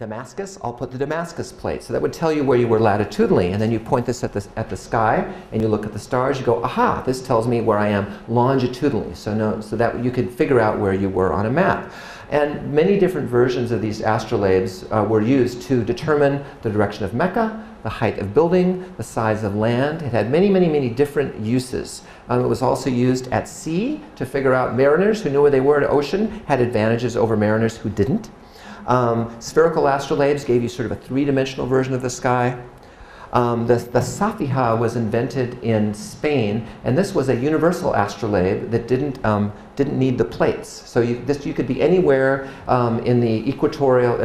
Damascus, I'll put the Damascus plate. So that would tell you where you were latitudinally. And then you point this at the sky and you look at the stars. You go, aha, this tells me where I am longitudinally. So that you could figure out where you were on a map. And many different versions of these astrolabes were used to determine the direction of Mecca, the height of building, the size of land. It had many, many, many different uses. It was also used at sea to figure out mariners who knew where they were in the ocean had advantages over mariners who didn't. Spherical astrolabes gave you sort of a three-dimensional version of the sky. The Safiha was invented in Spain, and this was a universal astrolabe that didn't need the plates. So you could be anywhere in the equatorial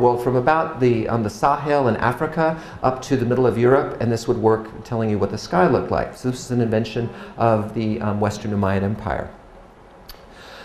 world, from about the Sahel in Africa up to the middle of Europe, and this would work telling you what the sky looked like. So this is an invention of the Western Umayyad Empire.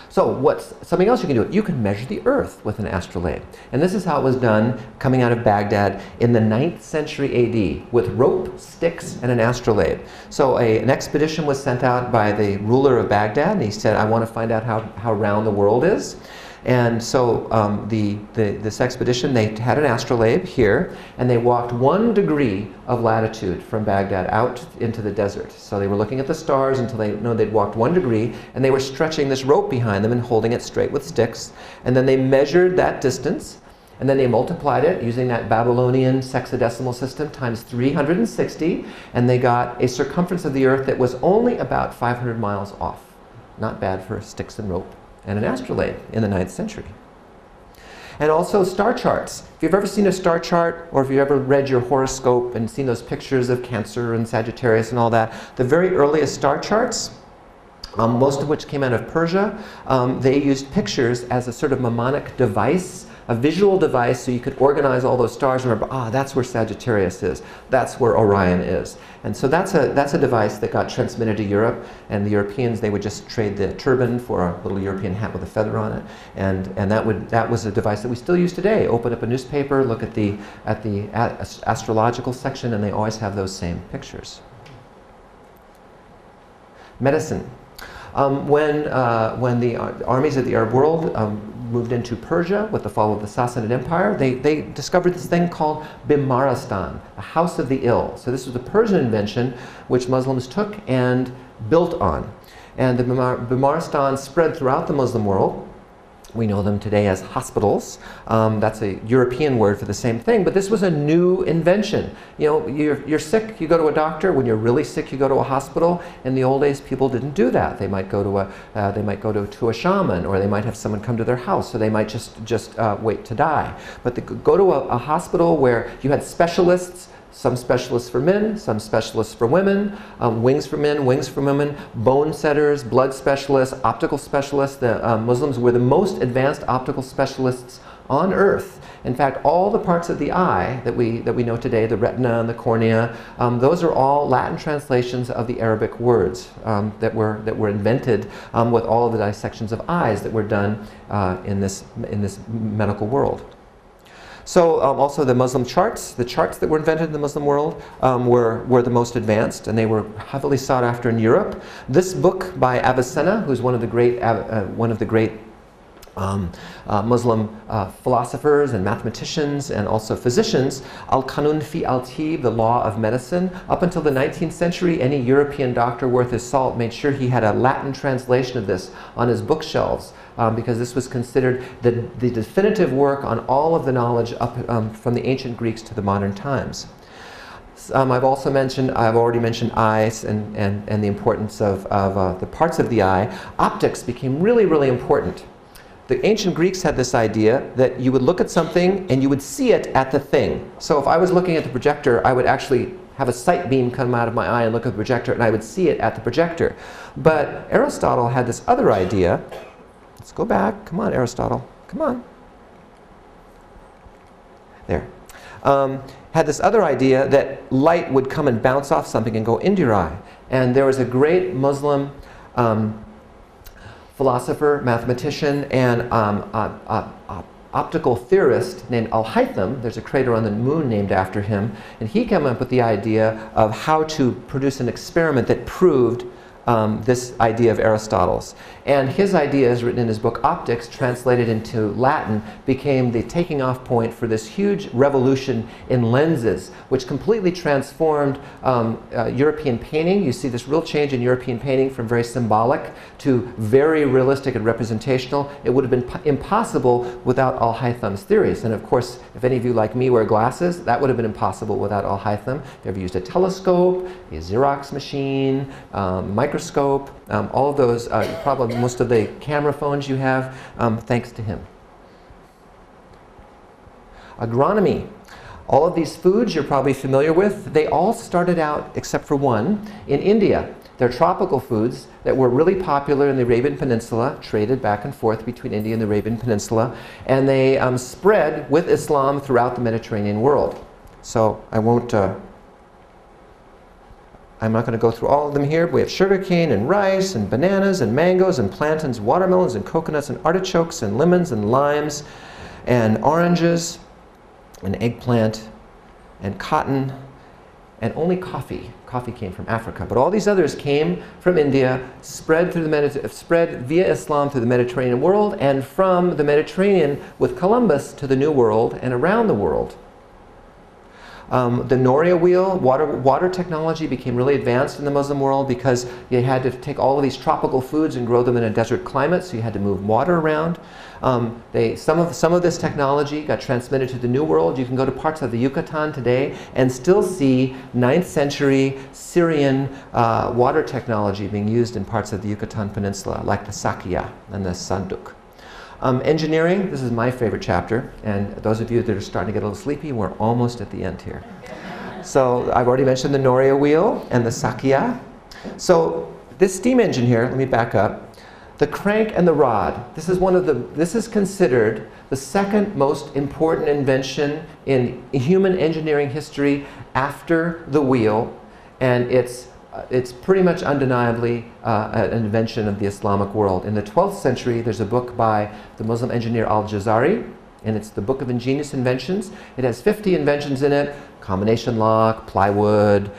So what's something else you can do? You can measure the Earth with an astrolabe. And this is how it was done coming out of Baghdad in the 9th century AD with rope, sticks, and an astrolabe. So an expedition was sent out by the ruler of Baghdad, and he said, I want to find out how round the world is. And so this expedition, they had an astrolabe here, and they walked 1 degree of latitude from Baghdad out into the desert. So they were looking at the stars until they'd walked 1 degree, and they were stretching this rope behind them and holding it straight with sticks. And then they measured that distance, and then they multiplied it using that Babylonian sexadecimal system times 360, and they got a circumference of the Earth that was only about 500 miles off. Not bad for sticks and rope and an astrolabe in the 9th century. And also star charts. If you've ever seen a star chart, or if you've ever read your horoscope and seen those pictures of Cancer and Sagittarius and all that, the very earliest star charts, most of which came out of Persia, they used pictures as a sort of mnemonic device, a visual device, so you could organize all those stars and remember, that's where Sagittarius is, that's where Orion is. And so that's a device that got transmitted to Europe, and the Europeans, they would just trade the turban for a little European hat with a feather on it, and that was a device that we still use today. Open up a newspaper, look at the astrological section, and they always have those same pictures. Medicine. When the armies of the Arab world moved into Persia with the fall of the Sassanid Empire, they discovered this thing called Bimaristan, the house of the ill. So this was a Persian invention which Muslims took and built on. And the Bimaristan spread throughout the Muslim world. We know them today as hospitals. That's a European word for the same thing, but this was a new invention. You know, you're sick, you go to a doctor. When you're really sick, you go to a hospital. In the old days, people didn't do that. They might go to a shaman, or they might have someone come to their house, or they might just wait to die. But go to a hospital where you had specialists. Some specialists for men, some specialists for women, wings for men, wings for women, bone setters, blood specialists, optical specialists. The Muslims were the most advanced optical specialists on earth. In fact, all the parts of the eye that we know today, the retina and the cornea, those are all Latin translations of the Arabic words that were invented with all of the dissections of eyes that were done in this medical world. So also the Muslim charts, the charts that were invented in the Muslim world were the most advanced, and they were heavily sought after in Europe. This book by Avicenna, who's one of the great Muslim philosophers and mathematicians and also physicians, Al-Qanun fi al-Tib, the law of medicine. Up until the 19th century, any European doctor worth his salt made sure he had a Latin translation of this on his bookshelves, because this was considered the definitive work on all of the knowledge up from the ancient Greeks to the modern times. I've already mentioned eyes and the importance of the parts of the eye. Optics became really, really important. The ancient Greeks had this idea that you would look at something and you would see it at the thing. So if I was looking at the projector, I would actually have a sight beam come out of my eye and look at the projector, and I would see it at the projector. But Aristotle had this other idea. Let's go back. Come on, Aristotle. Come on. There. Had this other idea that light would come and bounce off something and go into your eye. And there was a great Muslim philosopher, mathematician, and optical theorist named Al-Haytham. There's a crater on the moon named after him. And he came up with the idea of how to produce an experiment that proved this idea of Aristotle's. And his ideas, written in his book Optics, translated into Latin, became the taking off point for this huge revolution in lenses, which completely transformed European painting. You see this real change in European painting from very symbolic to very realistic and representational. It would have been impossible without Al-Haytham's theories. And of course, if any of you like me wear glasses, that would have been impossible without Al-Haytham. If you ever used a telescope, a Xerox machine, microscope, all of those, probably most of the camera phones you have, thanks to him. Agronomy. All of these foods you're probably familiar with, they all started out, except for one, in India. They're tropical foods that were really popular in the Arabian Peninsula, traded back and forth between India and the Arabian Peninsula, and they spread with Islam throughout the Mediterranean world. So I won't I'm not going to go through all of them here. We have sugarcane and rice and bananas and mangoes and plantains, watermelons and coconuts and artichokes and lemons and limes and oranges and eggplant and cotton and only coffee. Coffee came from Africa, but all these others came from India, spread via Islam through the Mediterranean world, and from the Mediterranean with Columbus to the New World and around the world. The Noria wheel, water technology became really advanced in the Muslim world because you had to take all of these tropical foods and grow them in a desert climate, so you had to move water around. Some of this technology got transmitted to the New World. You can go to parts of the Yucatan today and still see 9th century Syrian water technology being used in parts of the Yucatan Peninsula, like the Sakia and the Sanduk. Engineering, this is my favorite chapter, and those of you that are starting to get a little sleepy, we're almost at the end here. So I've already mentioned the Noria wheel and the Sakia. So this steam engine here, let me back up. The crank and the rod, this is considered the second most important invention in human engineering history after the wheel, and it's pretty much undeniably an invention of the Islamic world. In the 12th century, there's a book by the Muslim engineer Al-Jazari, and it's the Book of Ingenious Inventions. It has 50 inventions in it: combination lock, plywood,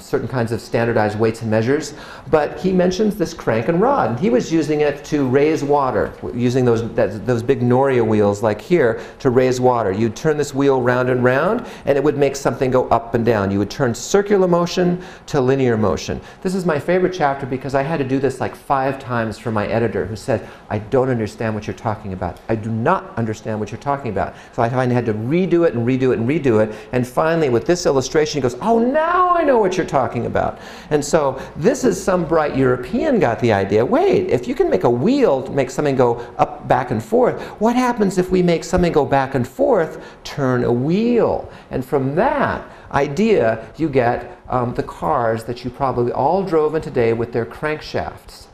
certain kinds of standardized weights and measures. But he mentions this crank and rod, and he was using it to raise water, using those big Noria wheels like here to raise water. You'd turn this wheel round and round, and it would make something go up and down. You would turn circular motion to linear motion. This is my favorite chapter because I had to do this like 5 times for my editor, who said, "I don't understand what you're talking about. I do not understand what you're talking about." So I finally had to redo it and redo it and redo it, and finally with this illustration he goes, "Oh, now I know what you're talking about." And so this is some bright European got the idea, wait, if you can make a wheel to make something go up, back and forth, what happens if we make something go back and forth, turn a wheel? And from that idea you get the cars that you probably all drove in today with their crankshafts.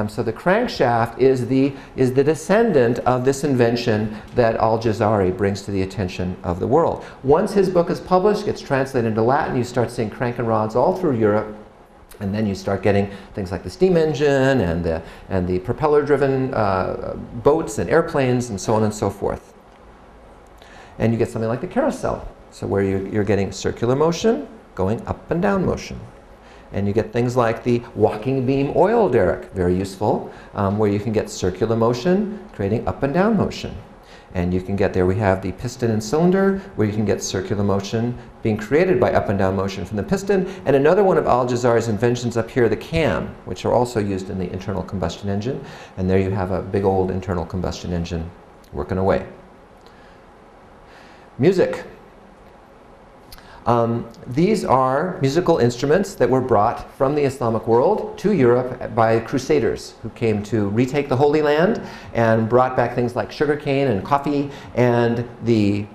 So the crankshaft is the descendant of this invention that Al-Jazari brings to the attention of the world. Once his book is published, gets translated into Latin, you start seeing crank and rods all through Europe, and then you start getting things like the steam engine and the propeller-driven boats and airplanes and so on and so forth. And you get something like the carousel, so where you're getting circular motion going up and down motion. And you get things like the walking beam oil derrick, very useful, where you can get circular motion creating up and down motion. And you can get, there we have the piston and cylinder, where you can get circular motion being created by up and down motion from the piston. And another one of Al-Jazari's inventions up here, the cam, which are also used in the internal combustion engine. And there you have a big old internal combustion engine working away. Music. These are musical instruments that were brought from the Islamic world to Europe by crusaders who came to retake the Holy Land and brought back things like sugarcane and coffee and the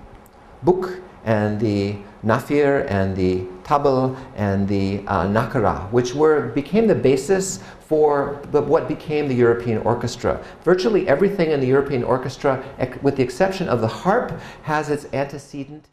bouk and the nafir and the tabl and the nakara, which became the basis for what became the European orchestra. Virtually everything in the European orchestra, with the exception of the harp, has its antecedent